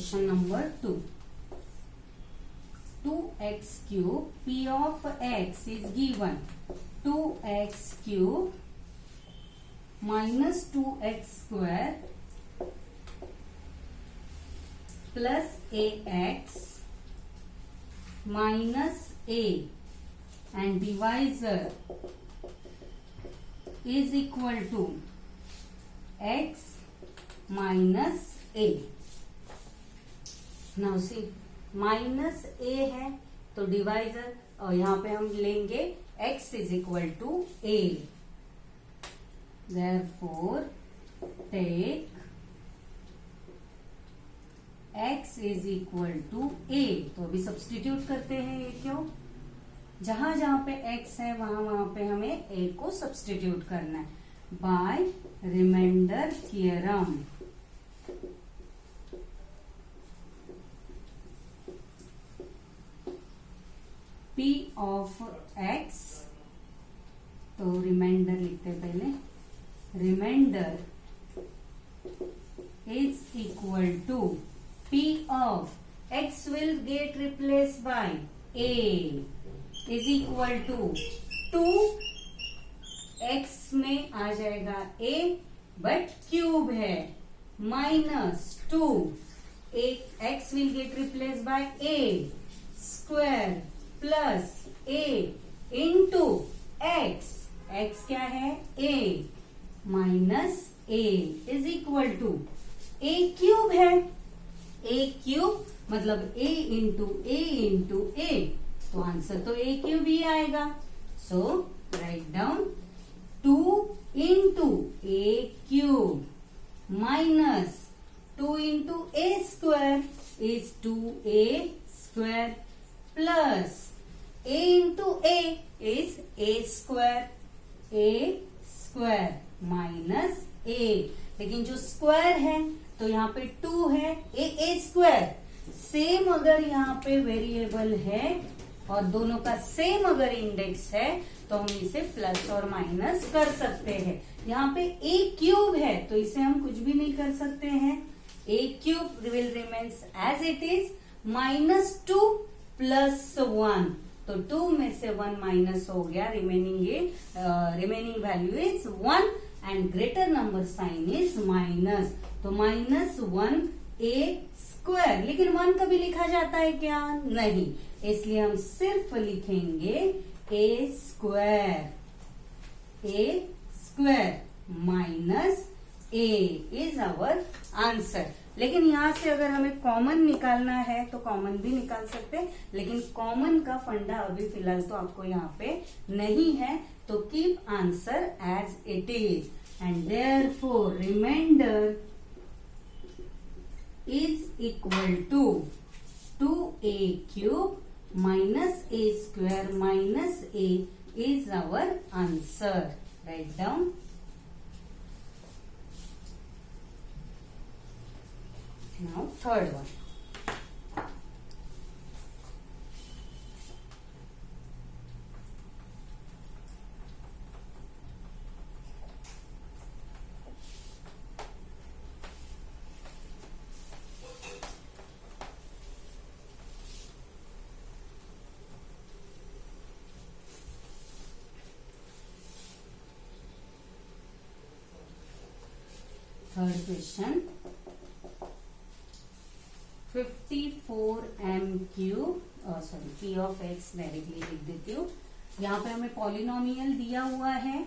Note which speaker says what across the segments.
Speaker 1: Question number 2. 2x cube p of x is given. 2x cube minus 2x square plus ax minus a and divisor is equal to x minus a. Now c minus a है तो divisor और यहाँ पे हम लेंगे x is equal to a. Therefore take x is equal to a. तो अभी substitute करते हैं. ये क्यों? जहां जहां पे x है वहां वहां पे हमें a को सब्स्टिट्यूट करना है. By remainder theorem p of x. तो रिमाइंडर लिखते पहले. Remainder is equal to p of x will get replace by a is equal to 2 x में आ जाएगा a बट क्यूब है minus 2 x will get replace by a square plus a into x क्या है a minus a is equal to a cube है. a cube मतलब a into a तो answer तो a क्यूब ही आएगा. So write down 2 into a cube minus 2 into a square is 2a square plus a into a is a square minus a. लेकिन जो square है तो यहाँ पे 2 है a स्क्वायर. सेम अगर यहाँ पे वेरिएबल है और दोनों का सेम अगर इंडेक्स है तो हम इसे प्लस और माइनस कर सकते हैं. यहाँ पे a क्यूब है तो इसे हम कुछ भी नहीं कर सकते हैं. a cube will remains as it is minus 2 plus 1. तो 2 में से 1 माइनस हो गया. Remaining value is 1 and greater number sign is minus. तो माइनस 1 a स्क्वायर. लेकिन 1 कभी लिखा जाता है क्या? नहीं. इसलिए हम सिर्फ लिखेंगे a square minus a is our answer. लेकिन यहां से अगर हमें कॉमन निकालना है तो कॉमन भी निकाल सकते हैं. लेकिन कॉमन का फंडा अभी फिलहाल तो आपको यहाँ पे नहीं है. तो keep answer as it is and therefore remainder is equal to 2a cube minus a square minus a is our answer. Write down. Now third one. Third question. 54 m cube p of x directly लिख देती हूँ. यहाँ पे हमें polynomial दिया हुआ है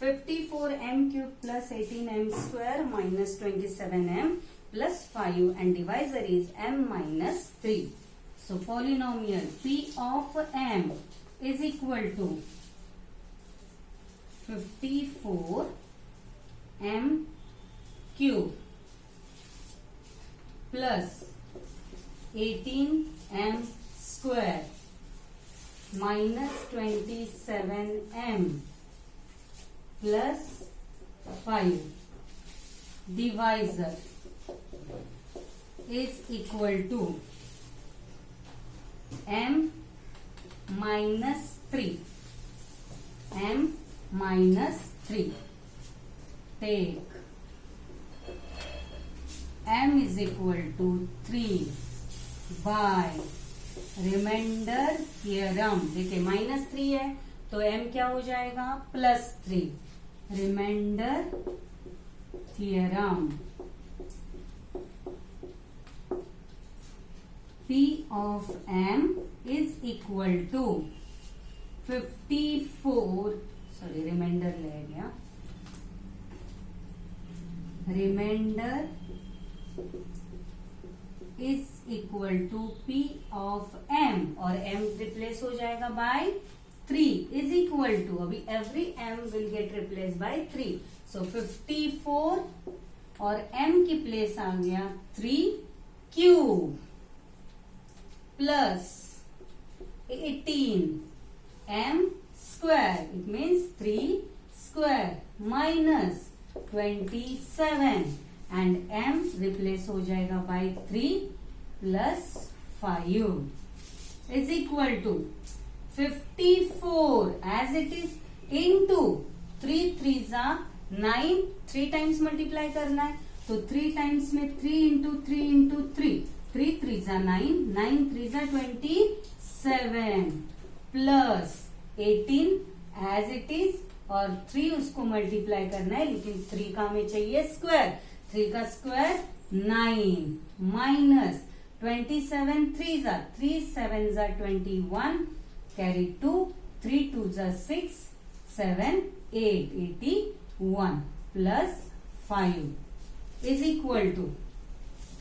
Speaker 1: 54 m cube plus 18 m square minus 27 m plus 5 and divisor is m minus 3. So polynomial p of m is equal to 54 m cube plus 18m square minus 27m plus 5 divisor is equal to m minus 3. Take m is equal to 3 by remainder theorem. देखिए -3 है तो m क्या हो जाएगा +3। Remainder theorem P of m is equal to 54, sorry remainder ले गया, remainder is equal to P of m और m replace हो जाएगा बाय 3 इज इक्वल टू, अभी every m will get replace by 3, so 54 और m की place आ गया 3 cube plus 18 m square, it means 3 square minus 27 and m replace हो जाएगा by 3 plus 5 is equal to 54 as it is into 3 3s are 9, 3 times multiply करना है तो 3 times में 3 into 3 into 3, 3 3s are 9, 9 3s are 27 plus 18 as it is और 3 उसको multiply करना है लेकिन 3 का हमें चाहिए स्क्वायर, 3 का square 9 minus 27 3s are 3 7s are 21 carry 2 3 2s are 6 7 8 81 plus 5 is equal to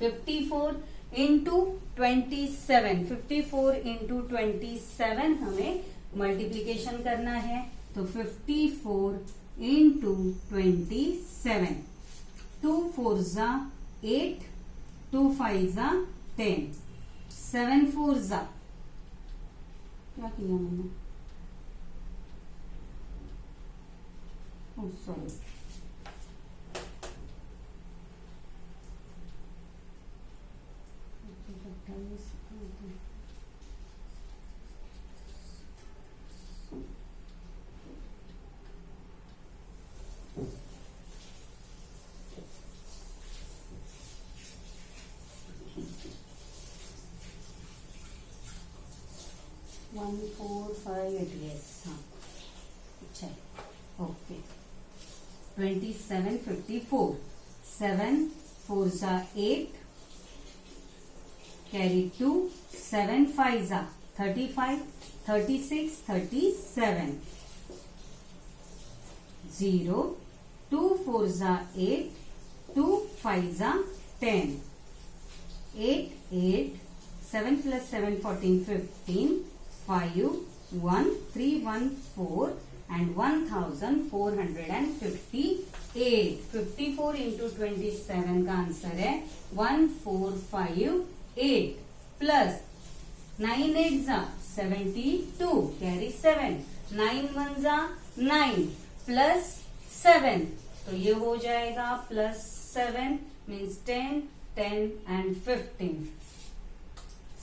Speaker 1: 54 into 27, 54 into 27 हमें मल्टीप्लीकेशन करना है तो 54 into 27, 2 4s are 8, 2 5s are 10, 7 4s are, क्या किया मैंने, सॉरी 1 4 5 8, yes, हाँ अच्छा okay 27 54, 7 4s are 8 carry 2, 7 5s are 35 36 37 0, 2 4s are 8, 2 5s are 10, 8 8, 7 plus 7 14 15, 5 1 3 1 4 and 1458, 54 into 27 का आंसर है 1458 plus 9 8s are 72 carry 7, 9 1s are 9 plus 7 तो ये हो जाएगा plus 7 means 10 10 and 15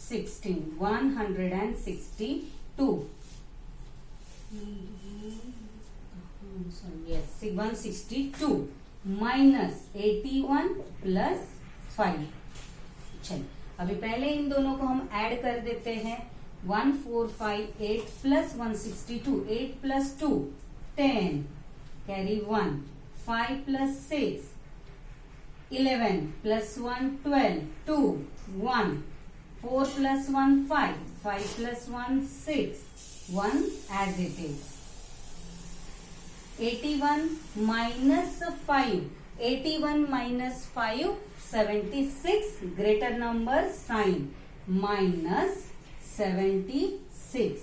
Speaker 1: 16 162 yes 162 minus 81 plus 5। चलिए अभी पहले इन दोनों को हम ऐड कर देते हैं 1458 plus 162, 8 plus 2 10 carry 1, 5 plus 6 11 plus 1 12 2 1 4 plus 1 5, 5 plus 1 6, 1 as it is, 81 minus 5, 81 minus 5 76, greater number sign minus 76,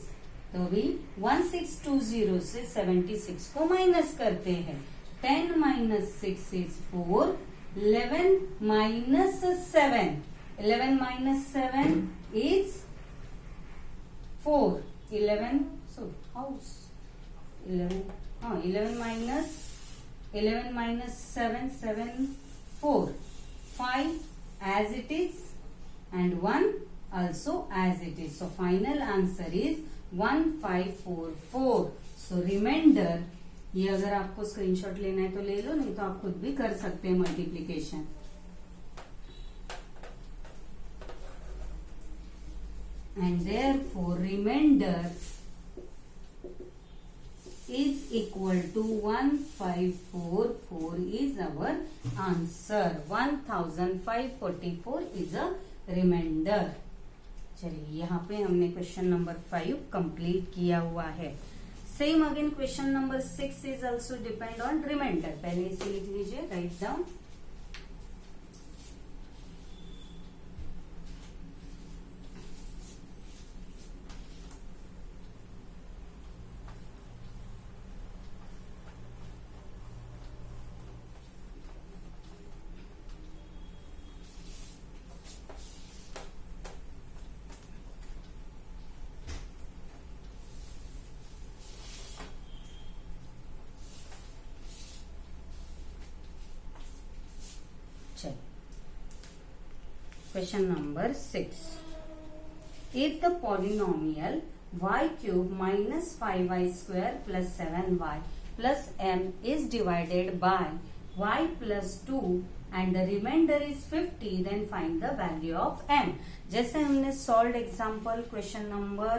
Speaker 1: तो भी 1620 से 76 को माइनस करते हैं, 10 minus 6 is 4, 11 minus 7, 11 minus 7 is 4, 11, so how's 11, 11 minus 7, 7 4, 5 as it is and 1 also as it is, so final answer is 1544, so remainder, ये अगर आपको screenshot लेना है तो ले लो, नहीं तो आप खुद भी कर सकते हैं multiplication. and therefore remainder is equal to 1544 is our answer. 1544 is a remainder. चलिए यहाँ पे हमने क्वेश्चन नंबर 5 कंप्लीट किया हुआ है. Same again question number 6 is also depend on remainder. पहले इसे लिख लीजिए, write down. Question number 6. If the polynomial y cube minus 5y square plus 7y plus m is divided by y plus 2 and the remainder is 50, then find the value of m. जैसे हमने solve example question number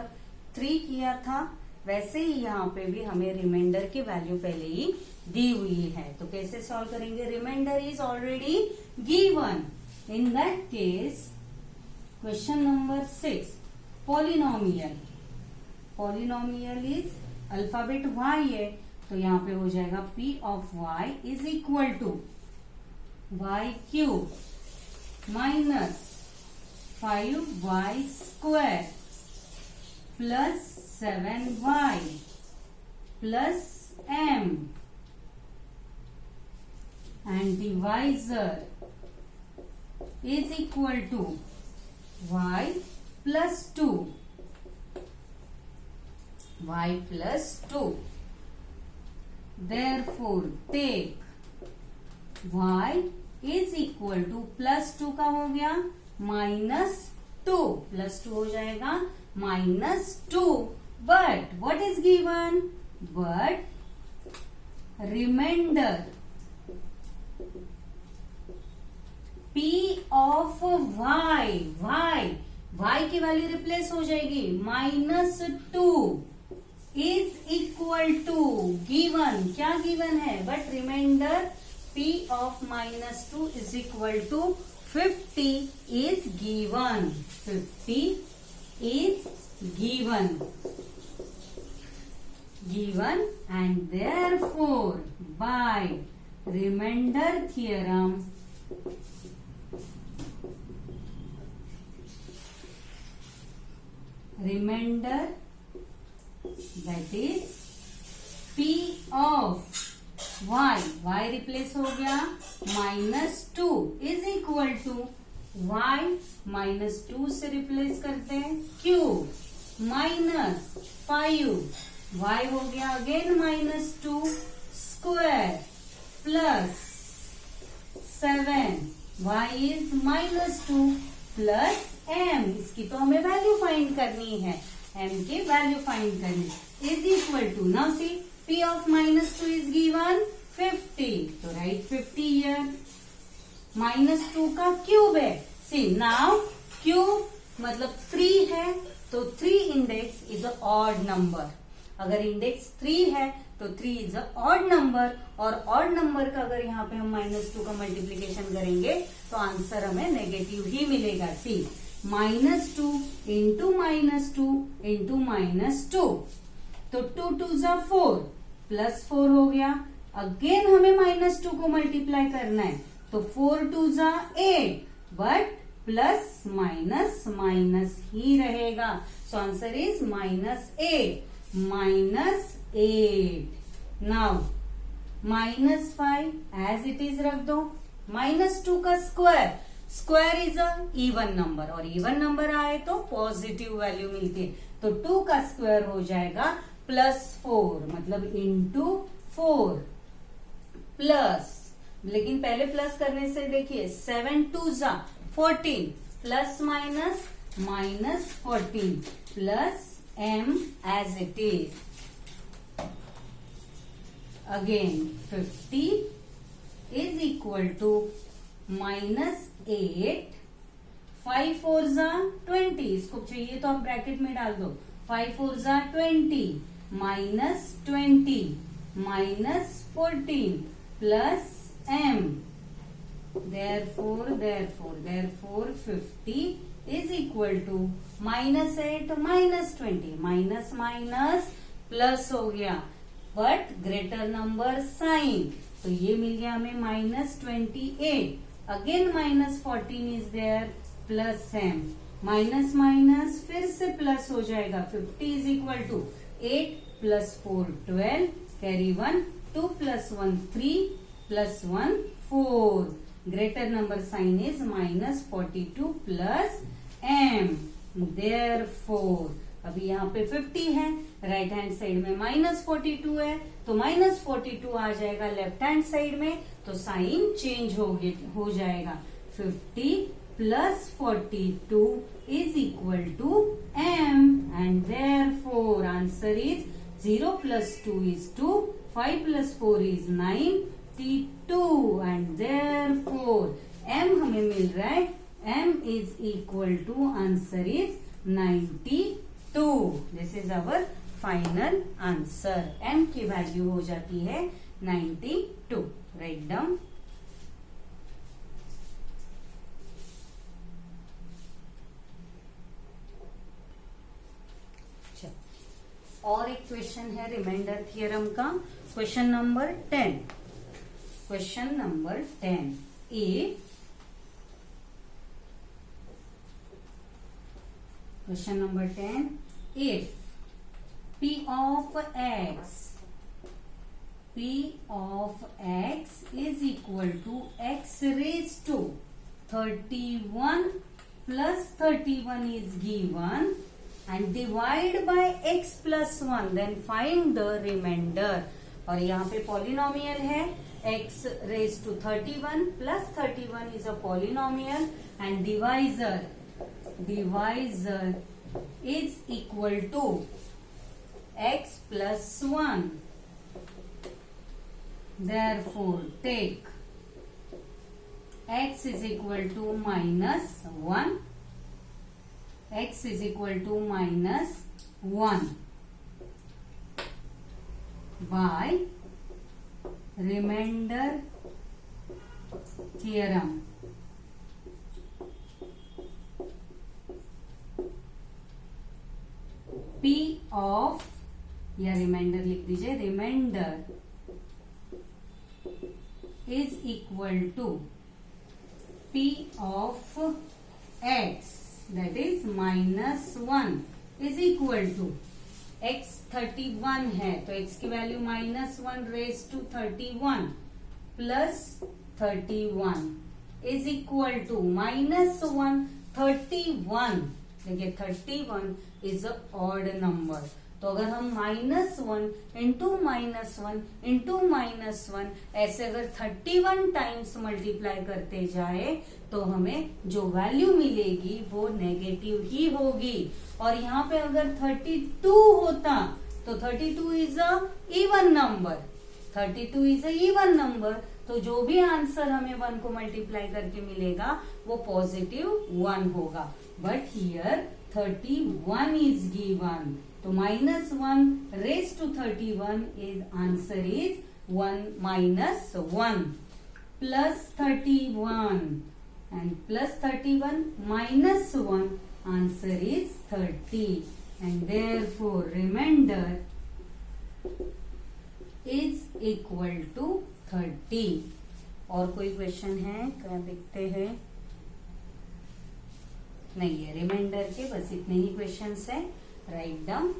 Speaker 1: 3 किया था, वैसे ही यहाँ पे भी हमें reminder की वैल्यू पहले ही दी हुई है. तो कैसे सॉल्व करेंगे? Remainder is already given. In that case, question number 6, polynomial. Polynomial is alphabet y है, तो यहाँ पे हो जाएगा p of y is equal to y cube minus 5y square plus 7y plus m and divisor is equal to y plus 2. Y plus 2. Therefore, take y is equal to plus 2 का हो गया minus 2. Plus 2 हो जाएगा minus 2. But what is given? But remainder p of y. y की value replace हो जाएगी. -2 is equal to given. क्या given है? But remainder p of -2 is equal to 50 is given. 50 is given and therefore by remainder theorem remainder, that is p of y replace हो गया -2 is equal to y -2 से replace करते हैं cube -5 y हो गया again -2 square plus 7 y is -2 plus m. इसकी तो हमें वैल्यू फाइंड करनी है. m की वैल्यू फाइंड करनी is equal to. Now see p of -2 is given 50. तो राइट 50 हियर. -2 का क्यूब है. सी नाउ क्यूब मतलब 3 है, तो 3 index is a odd number. अगर इंडेक्स 3 है तो 3 इज अ ऑड नंबर, और ऑड नंबर का अगर यहाँ पे हम -2 का मल्टीप्लीकेशन करेंगे तो आंसर हमें नेगेटिव ही मिलेगा. सी -2 इंटू -2 इंटू -2, तो 2 2 जा 4 प्लस 4 हो गया. अगेन हमें -2 को मल्टीप्लाई करना है, तो 4 2 जा 8, बट प्लस माइनस माइनस ही रहेगा. So answer is -8. Now -5 as it is रख दो. -2 का square is a even number, और इवन नंबर आए तो पॉजिटिव वैल्यू मिलती है. तो 2 का स्क्वायर हो जाएगा +4, मतलब इंटू 4 प्लस, लेकिन पहले प्लस करने से देखिए 7 2 जा 14 plus minus -14 plus m as it is. Again 50 is equal to -8. 5 4 जा 20, इसको चाहिए तो आप ब्रैकेट में डाल दो, 5 4 जा 20 minus 20 minus 14 plus m, therefore 50 is equal to minus 8 minus 20, minus minus plus हो गया, बट ग्रेटर नंबर साइन, तो ये मिल गया हमें minus 28, again minus 14 is there plus m, minus minus फिर से प्लस हो जाएगा, 50 is equal to 8 plus 4 12, carry 1, 2 plus 1 3 plus 1 4, greater number sign is minus 42 plus m, therefore अभी यहाँ पे 50 है, राइट हैंड साइड में माइनस 42 है, तो माइनस 42 आ जाएगा लेफ्ट हैंड साइड में, तो साइन चेंज हो जाएगा, 50 plus 42 is equal to m, and therefore answer is 0 plus 2 is 2, 5 plus 4 is 92, and therefore m हमें मिल रहा है, m is equal to answer is 92, this is our final answer, m की value हो जाती है 92, राइट डाउन। और एक क्वेश्चन है रिमाइंडर थियरम का, question number 10, question number 10, question number 10, if p of x is equal to x raised to 31 plus 31 is given and divide by x plus 1, then find the remainder, और यहाँ पे polynomial है, x raised to 31 plus 31 is a polynomial and divisor is equal to x plus 1, therefore take x is equal to minus 1, x is equal to minus 1 by remainder theorem, p of, या reminder लिख दीजिए, reminder is equal to p of x, that is minus 1 is equal to x 31 है, तो x की value minus 1 raised to 31 plus 31 is equal to minus 1 31, देखिए 31 is a odd number, तो अगर हम -1 इंटू -1 इंटू -1 ऐसे अगर 31 टाइम्स मल्टीप्लाई करते जाए तो हमें जो वैल्यू मिलेगी वो नेगेटिव ही होगी, और यहाँ पे अगर 32 होता तो 32 is a even number, 32 is a even number, तो जो भी आंसर हमें 1 को मल्टीप्लाई करके मिलेगा वो पॉजिटिव 1 होगा, बट हियर 31 इज गिवन, तो -1 raised to 31 is answer is 1 minus 1 plus 31 and plus 31 minus 1, answer is 30, and therefore remainder is equal to 30। और कोई क्वेश्चन है क्या, देखते हैं, नहीं है, रिमाइंडर के बस इतने ही क्वेश्चंस है, राइट डाउन।